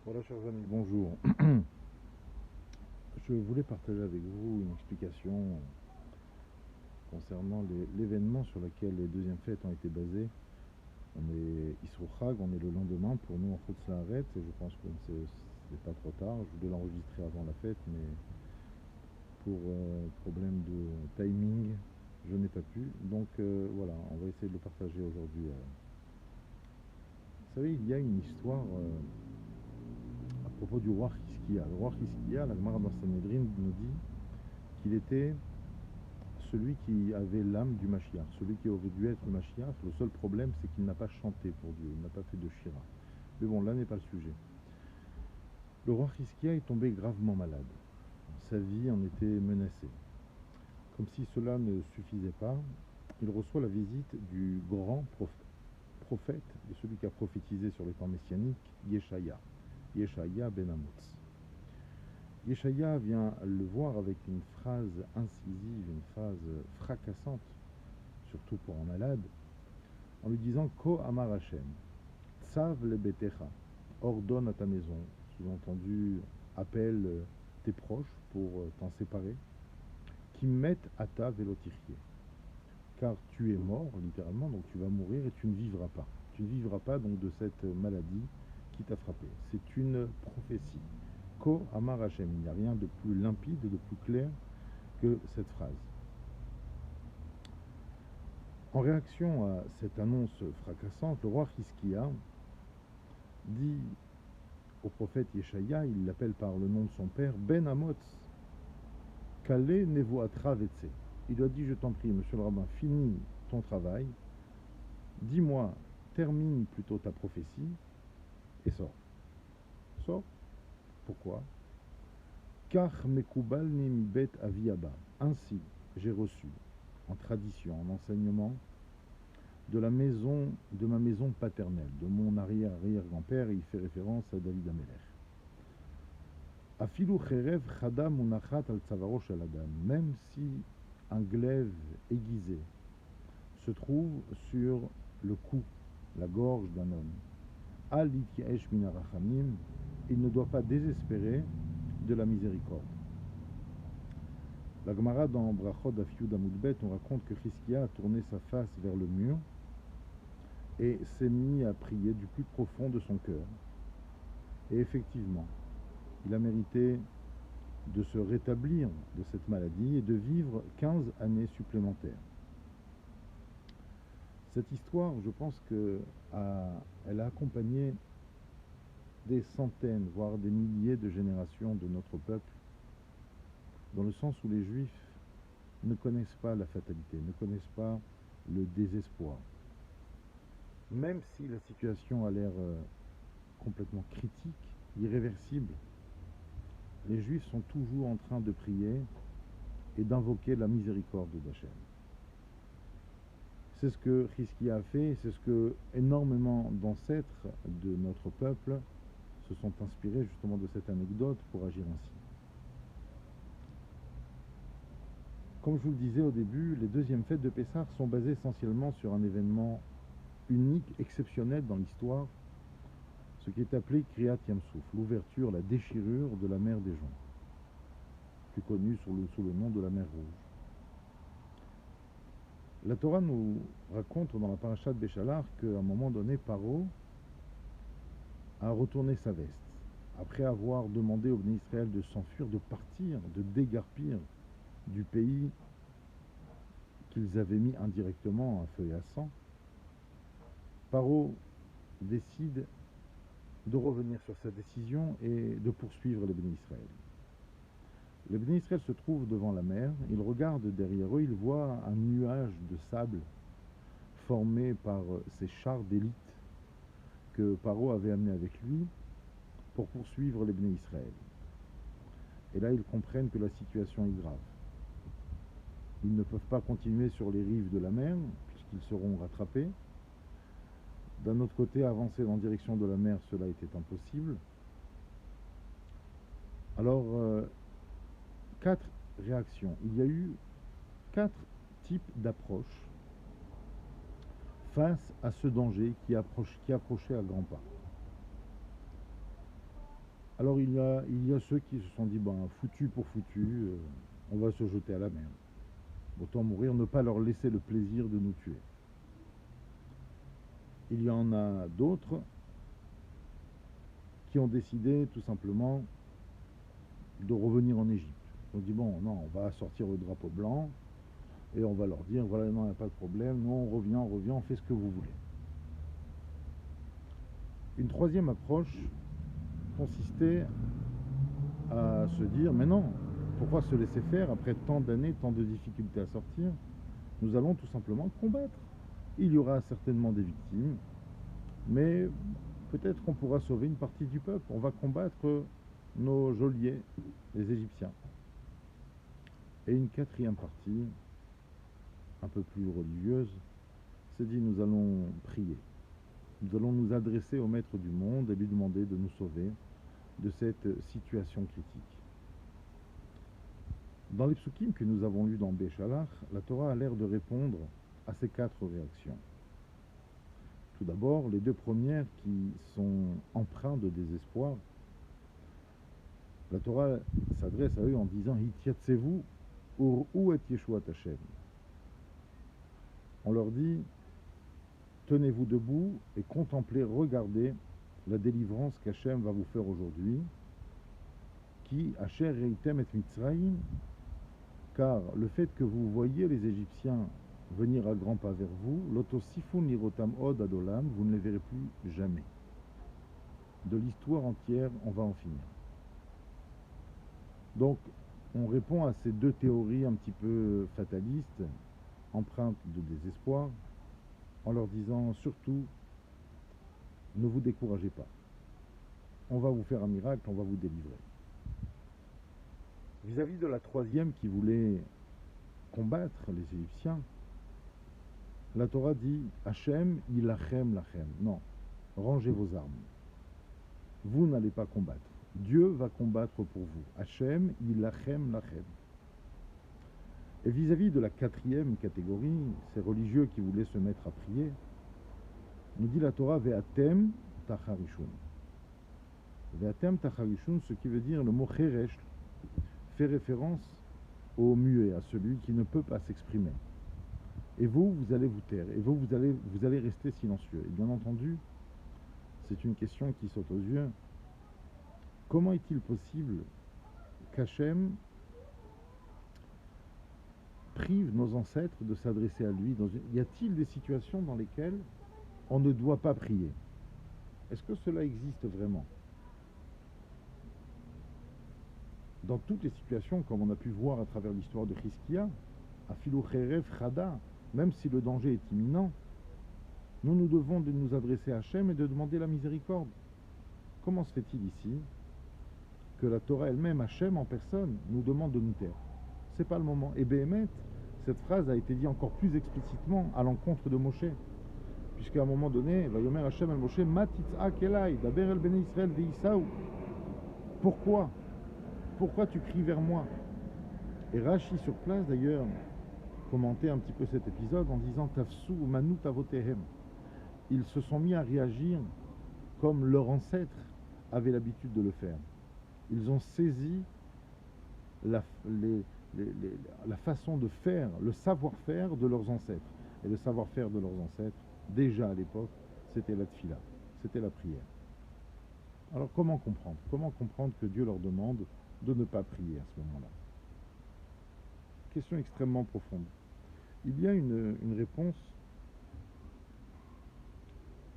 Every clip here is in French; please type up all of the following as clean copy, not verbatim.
Voilà, chers amis, bonjour. Je voulais partager avec vous une explication concernant l'événement sur lequel les deuxièmes fêtes ont été basées. On est Isrou Chag, on est le lendemain pour nous en Chutz La'aretz, et je pense que c'est pas trop tard. Je voulais l'enregistrer avant la fête, mais pour problème de timing, je n'ai pas pu. Donc voilà, on va essayer de le partager aujourd'hui. Vous savez, il y a une histoire à propos du roi Hizkiya. Le roi Hizkiya, la Gemara dans Sanhedrin nous dit qu'il était celui qui avait l'âme du Mashiach, celui qui aurait dû être le Mashiach. Le seul problème, c'est qu'il n'a pas chanté pour Dieu, il n'a pas fait de shira. Mais bon, là n'est pas le sujet. Le roi Hizkiya est tombé gravement malade. Sa vie en était menacée. Comme si cela ne suffisait pas, il reçoit la visite du grand prophète, de celui qui a prophétisé sur les temps messianiques, Yeshaya ben Amotz. Yeshaya vient le voir avec une phrase incisive, une phrase fracassante, surtout pour un malade, en lui disant Ko Amar Hashem, Tsav le Betecha, ordonne à ta maison, sous-entendu, appelle tes proches pour t'en séparer, qui mettent à ta vélotifier. Car tu es mort, littéralement, donc tu vas mourir et tu ne vivras pas. Tu ne vivras pas donc de cette maladie qui t'a frappé. C'est une prophétie. Ko Amar Hashem, il n'y a rien de plus limpide, de plus clair que cette phrase. En réaction à cette annonce fracassante, le roi Hizkiya dit au prophète Yeshaya, il l'appelle par le nom de son père, Ben Amotz, Kale Nevoatra Vetse. Il lui a dit, je t'en prie, monsieur le rabbin, finis ton travail, dis-moi, termine plutôt ta prophétie et sors. Sors. Pourquoi? Car Mekubal Nimibet Aviyaba. Ainsi, j'ai reçu, en tradition, en enseignement, de ma maison paternelle, de mon arrière-arrière-grand-père, et il fait référence à David Amelech. Afilu cherev chada munachat al tzavaro shel adam, même si un glaive aiguisé se trouve sur le cou, la gorge d'un homme, al ityaesh min harachamim, il ne doit pas désespérer de la miséricorde. La Gemara dans Brachot d'Afiud Amoudbet, on raconte que Hizkiya a tourné sa face vers le mur et s'est mis à prier du plus profond de son cœur. Et effectivement, il a mérité de se rétablir de cette maladie et de vivre 15 années supplémentaires. Cette histoire, je pense qu'elle a accompagné des centaines, voire des milliers de générations de notre peuple, dans le sens où les Juifs ne connaissent pas la fatalité, ne connaissent pas le désespoir. Même si la situation a l'air complètement critique, irréversible, les Juifs sont toujours en train de prier et d'invoquer la miséricorde d'Hachem. C'est ce que Hizkiya a fait, c'est ce que énormément d'ancêtres de notre peuple se sont inspirés justement de cette anecdote pour agir ainsi. Comme je vous le disais au début, les deuxièmes fêtes de Pessah sont basées essentiellement sur un événement unique, exceptionnel dans l'histoire, ce qui est appelé Kriyat Yam-Souf, l'ouverture, la déchirure de la mer des Joncs, plus connue sous le nom de la mer Rouge. La Torah nous raconte dans la paracha de Béchalar qu'à un moment donné, Paro a retourné sa veste. Après avoir demandé au Bnei Israël de s'enfuir, de partir, de dégarpir du pays qu'ils avaient mis indirectement à feu et à sang, Paro décide de revenir sur sa décision et de poursuivre les Bnei Israël. Les Bnei Israël se trouvent devant la mer, ils regardent derrière eux, ils voient un nuage de sable formé par ces chars d'élite que Paro avait amenés avec lui pour poursuivre les Bnei Israël. Et là, ils comprennent que la situation est grave. Ils ne peuvent pas continuer sur les rives de la mer, puisqu'ils seront rattrapés. D'un autre côté, avancer en direction de la mer, cela était impossible. Alors, 4 réactions. Il y a eu 4 types d'approches face à ce danger qui approchait à grands pas. Alors il y a ceux qui se sont dit, ben, foutu pour foutu, on va se jeter à la mer. Autant mourir, ne pas leur laisser le plaisir de nous tuer. Il y en a d'autres qui ont décidé tout simplement de revenir en Égypte. On dit, bon, non, on va sortir le drapeau blanc et on va leur dire, voilà, non, il n'y a pas de problème, nous on revient, on fait ce que vous voulez. Une troisième approche consistait à se dire, mais non, pourquoi se laisser faire après tant d'années, tant de difficultés à sortir? Nous allons tout simplement combattre. Il y aura certainement des victimes, mais peut-être qu'on pourra sauver une partie du peuple. On va combattre nos geôliers, les Égyptiens. Et une quatrième partie, un peu plus religieuse, s'est dit, nous allons prier. Nous allons nous adresser au Maître du monde et lui demander de nous sauver de cette situation critique. Dans les psukim que nous avons lus dans Béchalach, la Torah a l'air de répondre à ces quatre réactions. Tout d'abord, les deux premières qui sont empreintes de désespoir. La Torah s'adresse à eux en disant Hityatsevou ur et Yeshuat Hashem. On leur dit tenez-vous debout et contemplez, regardez la délivrance qu'Hachem va vous faire aujourd'hui, qui Asher Reitem et Mitzrayim, car le fait que vous voyez les Égyptiens venir à grands pas vers vous, l'otosifun lirotam od adolam, vous ne les verrez plus jamais. De l'histoire entière, on va en finir. Donc, on répond à ces deux théories un petit peu fatalistes, empreintes de désespoir, en leur disant surtout, ne vous découragez pas. On va vous faire un miracle, on va vous délivrer. Vis-à-vis de la troisième qui voulait combattre les Égyptiens, la Torah dit Hachem ilachem lachem. Non, rangez vos armes. Vous n'allez pas combattre. Dieu va combattre pour vous. Hachem ilachem lachem. Et vis-à-vis de la quatrième catégorie, ces religieux qui voulaient se mettre à prier, nous dit la Torah Ve'atem tacharishun. Ve'atem tacharishun, ce qui veut dire le mot cheresh, fait référence au muet, à celui qui ne peut pas s'exprimer. Et vous, vous allez vous taire, et vous allez rester silencieux. Et bien entendu, c'est une question qui saute aux yeux. Comment est-il possible qu'Hachem prive nos ancêtres de s'adresser à lui Y a-t-il des situations dans lesquelles on ne doit pas prier? Est-ce que cela existe vraiment? Dans toutes les situations, comme on a pu voir à travers l'histoire de Chizkia, à Filou Cherev Chada, même si le danger est imminent, nous devons de nous adresser à Hachem et de demander la miséricorde. Comment se fait-il ici que la Torah elle-même, Hachem en personne, nous demande de nous taire? C'est pas le moment. Et Béhémet, cette phrase a été dite encore plus explicitement à l'encontre de Moshe, puisqu'à un moment donné, Vayomer Hachem el Moshe, Matitzak elai, daber el bnei Israël ve'Isaou. Pourquoi tu cries vers moi? Et Rashi sur place d'ailleurs commentait un petit peu cet épisode en disant Tafsou manut avotehem. Ils se sont mis à réagir comme leurs ancêtres avaient l'habitude de le faire. Ils ont saisi la façon de faire, le savoir-faire de leurs ancêtres. Et le savoir-faire de leurs ancêtres, déjà à l'époque, c'était la tfila, c'était la prière. Alors comment comprendre? Comment comprendre que Dieu leur demande de ne pas prier à ce moment-là? Question extrêmement profonde. Il y a une réponse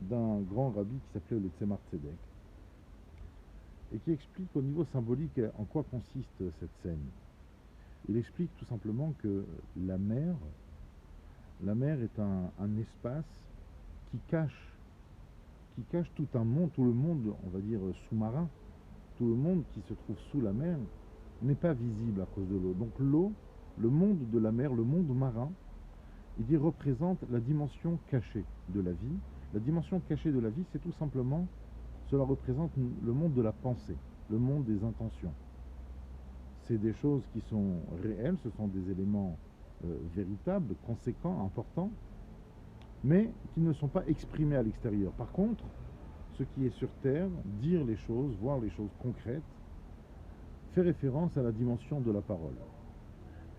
d'un grand rabbi qui s'appelait le Tzemar Tzedek et qui explique au niveau symbolique en quoi consiste cette scène. Il explique tout simplement que la mer est un espace qui cache tout un monde, tout le monde, on va dire sous-marin, tout le monde qui se trouve sous la mer n'est pas visible à cause de l'eau. Donc l'eau, le monde de la mer, le monde marin, il représente la dimension cachée de la vie. La dimension cachée de la vie, c'est tout simplement, cela représente le monde de la pensée, le monde des intentions. C'est des choses qui sont réelles, ce sont des éléments véritables, conséquents, importants, mais qui ne sont pas exprimés à l'extérieur. Par contre, ce qui est sur terre, dire les choses, voir les choses concrètes, fait référence à la dimension de la parole.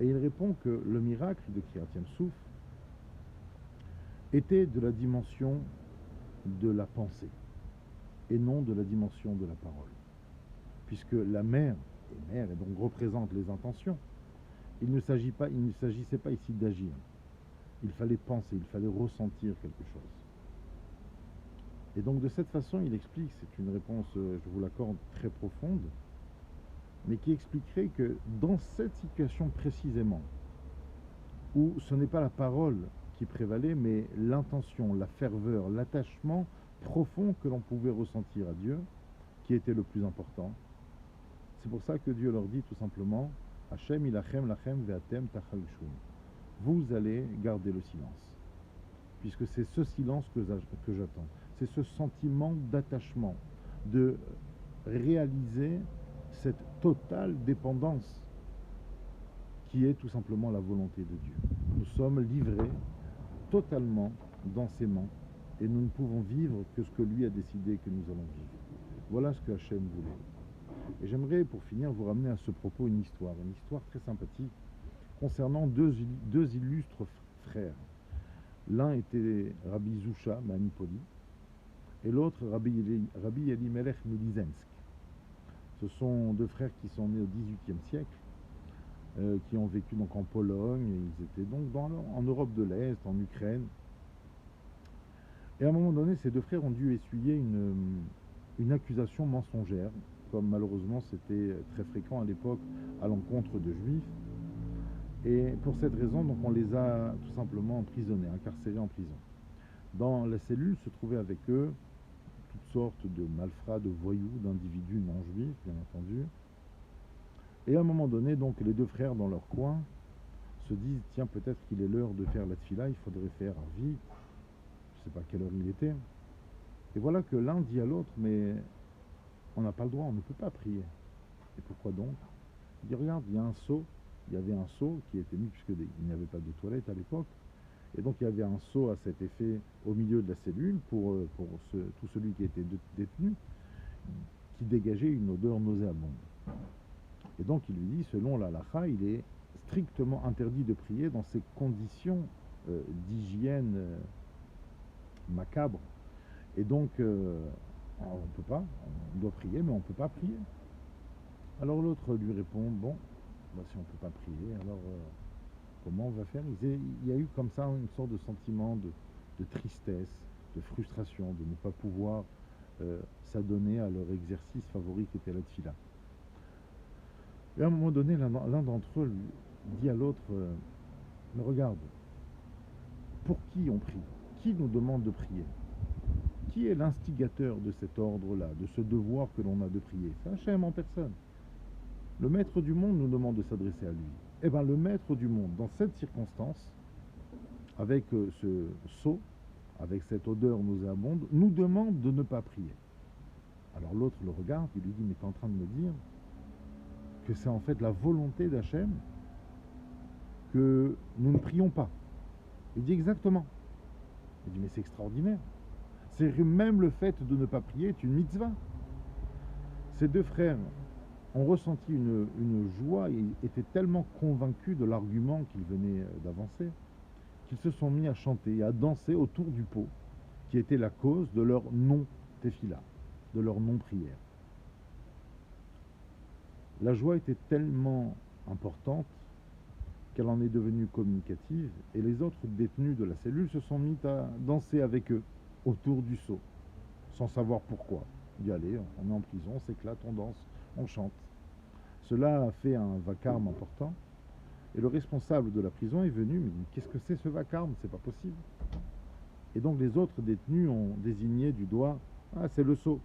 Et il répond que le miracle de Kiryat Yam-Souf était de la dimension de la pensée et non de la dimension de la parole. Puisque la mer est mer et donc représente les intentions, il ne s'agissait pas ici d'agir. Il fallait penser, il fallait ressentir quelque chose. Et donc de cette façon, il explique, c'est une réponse, je vous l'accorde, très profonde, mais qui expliquerait que dans cette situation précisément, où ce n'est pas la parole qui prévalait, mais l'intention, la ferveur, l'attachement profond que l'on pouvait ressentir à Dieu, qui était le plus important. C'est pour ça que Dieu leur dit tout simplement, Hachem ilachem lachem ve'atem tachalshum. Vous allez garder le silence. Puisque c'est ce silence que j'attends. C'est ce sentiment d'attachement, de réaliser cette totale dépendance qui est tout simplement la volonté de Dieu. Nous sommes livrés totalement dans ses mains et nous ne pouvons vivre que ce que lui a décidé que nous allons vivre. Voilà ce que Hachem voulait. Et j'aimerais pour finir vous ramener à ce propos une histoire très sympathique concernant deux illustres frères. L'un était Rabbi Zusha Manipoli et l'autre Rabbi Elimelech Milizensk. Ce sont deux frères qui sont nés au XVIIIe siècle, qui ont vécu donc en Pologne, et ils étaient donc en Europe de l'Est, en Ukraine. Et à un moment donné, ces deux frères ont dû essuyer une accusation mensongère, comme malheureusement c'était très fréquent à l'époque à l'encontre de juifs. Et pour cette raison, donc, on les a tout simplement emprisonnés, incarcérés en prison. Dans la cellule se trouvaient avec eux toutes sortes de malfrats, de voyous, d'individus non juifs, bien entendu. Et à un moment donné, donc, les deux frères dans leur coin se disent, tiens, peut-être qu'il est l'heure de faire la tfila, il faudrait faire vite. Je ne sais pas quelle heure il était. Et voilà que l'un dit à l'autre, mais on n'a pas le droit, on ne peut pas prier. Et pourquoi donc? Il dit, regarde, il y a un seau. Il y avait un seau qui était mis, puisqu'il n'y avait pas de toilette à l'époque. Et donc il y avait un seau à cet effet au milieu de la cellule pour tout celui qui était détenu, qui dégageait une odeur nauséabonde. Et donc il lui dit, selon la halakha, il est strictement interdit de prier dans ces conditions d'hygiène macabre. Et donc on ne peut pas, on doit prier, mais on ne peut pas prier. Alors l'autre lui répond, bon, bah, si on ne peut pas prier, alors comment on va faire? Il y a eu comme ça une sorte de sentiment de tristesse, de frustration, de ne pas pouvoir s'adonner à leur exercice favori qui était la tfila. Et à un moment donné, l'un d'entre eux dit à l'autre, mais regarde, pour qui on prie? Qui nous demande de prier? Qui est l'instigateur de cet ordre-là, de ce devoir que l'on a de prier? C'est Hachem en personne. Le maître du monde nous demande de s'adresser à lui. Eh bien, le maître du monde, dans cette circonstance, avec ce seau, avec cette odeur nauséabonde, nous demande de ne pas prier. Alors l'autre le regarde, il lui dit, mais tu es en train de me dire que c'est en fait la volonté d'Hachem que nous ne prions pas. Il dit exactement. Il dit, mais c'est extraordinaire. C'est même le fait de ne pas prier est une mitzvah. Ces deux frères ont ressenti une joie et étaient tellement convaincus de l'argument qu'ils venaient d'avancer qu'ils se sont mis à chanter et à danser autour du pot qui était la cause de leur non-tefila, de leur non-prière. La joie était tellement importante qu'elle en est devenue communicative et les autres détenus de la cellule se sont mis à danser avec eux autour du seau, sans savoir pourquoi. Il dit, allez, on est en prison, on s'éclate, on danse, on chante. Cela a fait un vacarme important et le responsable de la prison est venu, mais dit, qu'est-ce que c'est ce vacarme? C'est pas possible. Et donc les autres détenus ont désigné du doigt, ah, c'est le seau.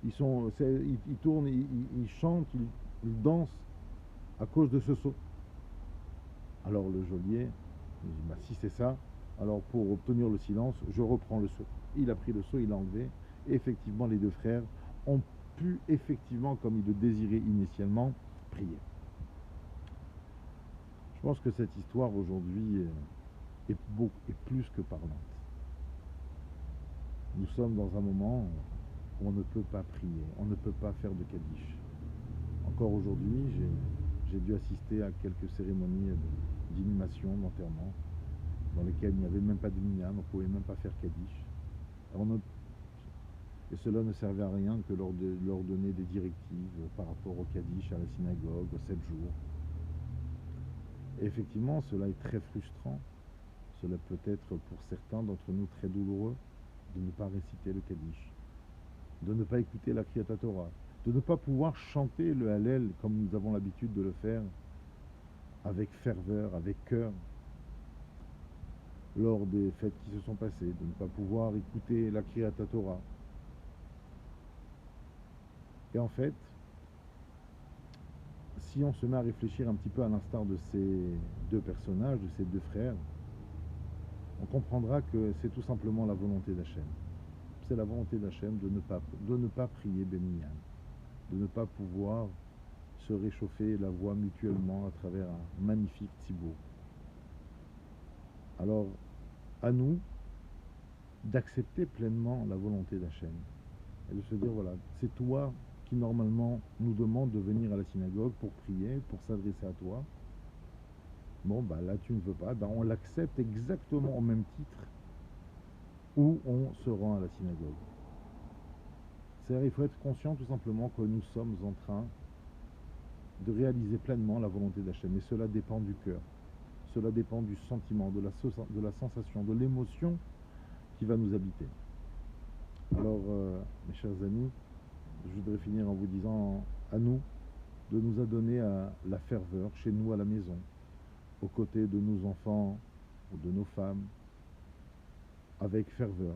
Ils tournent, ils chantent, ils dansent à cause de ce seau. Alors le geôlier il dit, bah, si c'est ça, alors pour obtenir le silence, je reprends le seau. Il a pris le seau, il l'a enlevé, et effectivement les deux frères ont pu effectivement, comme ils le désiraient initialement, prier. Je pense que cette histoire aujourd'hui est plus que parlante. Nous sommes dans un moment où on ne peut pas prier, on ne peut pas faire de Kaddish. Encore aujourd'hui, j'ai dû assister à quelques cérémonies d'inhumation, d'enterrement, dans lesquelles il n'y avait même pas de minyan, on ne pouvait même pas faire Kaddish. Et cela ne servait à rien que leur donner des directives par rapport au Kaddish, à la synagogue, aux 7 jours. Et effectivement, cela est très frustrant. Cela peut être pour certains d'entre nous très douloureux de ne pas réciter le Kaddish, de ne pas écouter la Kriyat Torah, de ne pas pouvoir chanter le Hallel comme nous avons l'habitude de le faire, avec ferveur, avec cœur, lors des fêtes qui se sont passées, de ne pas pouvoir écouter la Kriyat Torah. Et en fait, si on se met à réfléchir un petit peu à l'instar de ces deux personnages, de ces deux frères, on comprendra que c'est tout simplement la volonté d'Hachem. C'est la volonté d'Hachem de ne pas prier Benminyan, de ne pas pouvoir se réchauffer la voix mutuellement à travers un magnifique tzibour. Alors, à nous d'accepter pleinement la volonté d'Hachem et de se dire, voilà, c'est toi qui normalement nous demande de venir à la synagogue pour prier, pour s'adresser à toi. Bon, bah là tu ne veux pas, bah on l'accepte exactement au même titre où on se rend à la synagogue. C'est-à-dire, il faut être conscient tout simplement que nous sommes en train de réaliser pleinement la volonté d'Hachem. Et cela dépend du cœur, cela dépend du sentiment, de la sensation, de l'émotion qui va nous habiter. Alors, mes chers amis, je voudrais finir en vous disant à nous de nous adonner à la ferveur chez nous à la maison, aux côtés de nos enfants ou de nos femmes, avec ferveur,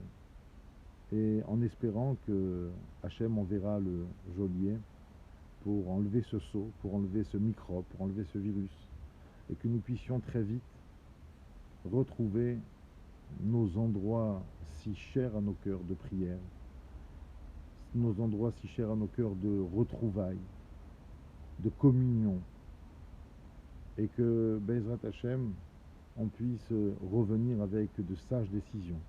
et en espérant que Hachem enverra le geôlier pour enlever ce sceau, pour enlever ce microbe, pour enlever ce virus, et que nous puissions très vite retrouver nos endroits si chers à nos cœurs de prière, nos endroits si chers à nos cœurs de retrouvailles, de communion, et que Bezrat Hachem, on puisse revenir avec de sages décisions,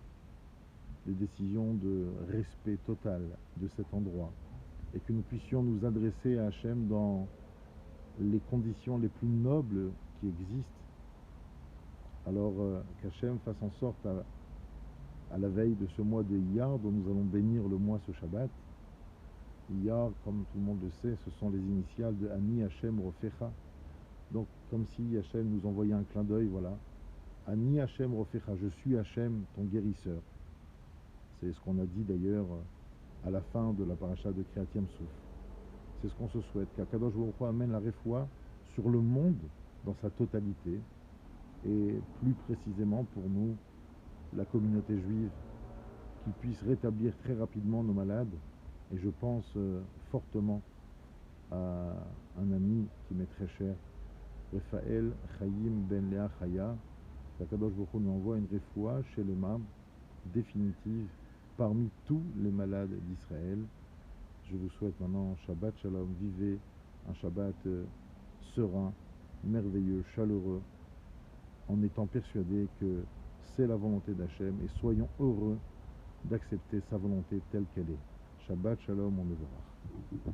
des décisions de respect total de cet endroit, et que nous puissions nous adresser à Hachem dans les conditions les plus nobles qui existent. Alors qu'Hachem fasse en sorte à la veille de ce mois de Iyar, dont nous allons bénir le mois ce Shabbat. Iyar, comme tout le monde le sait, ce sont les initiales de Ani Hachem Rofecha. Donc comme si Hachem nous envoyait un clin d'œil, voilà. Ani Hachem Rofecha, je suis Hachem, ton guérisseur. C'est ce qu'on a dit d'ailleurs à la fin de la paracha de Kriyat Yam-Souf. C'est ce qu'on se souhaite, qu'Akadosh Baruch Hu amène la réfoua sur le monde dans sa totalité, et plus précisément pour nous, la communauté juive, qu'il puisse rétablir très rapidement nos malades. Et je pense fortement à un ami qui m'est très cher, Raphaël Chaim Ben Lea Chaya, qu'Akadosh Baruch Hu nous envoie une réfoua chez les membres définitive parmi tous les malades d'Israël. Je vous souhaite maintenant Shabbat Shalom, vivez un Shabbat serein, merveilleux, chaleureux, en étant persuadés que c'est la volonté d'Hachem, et soyons heureux d'accepter sa volonté telle qu'elle est. Shabbat Shalom, on le verra.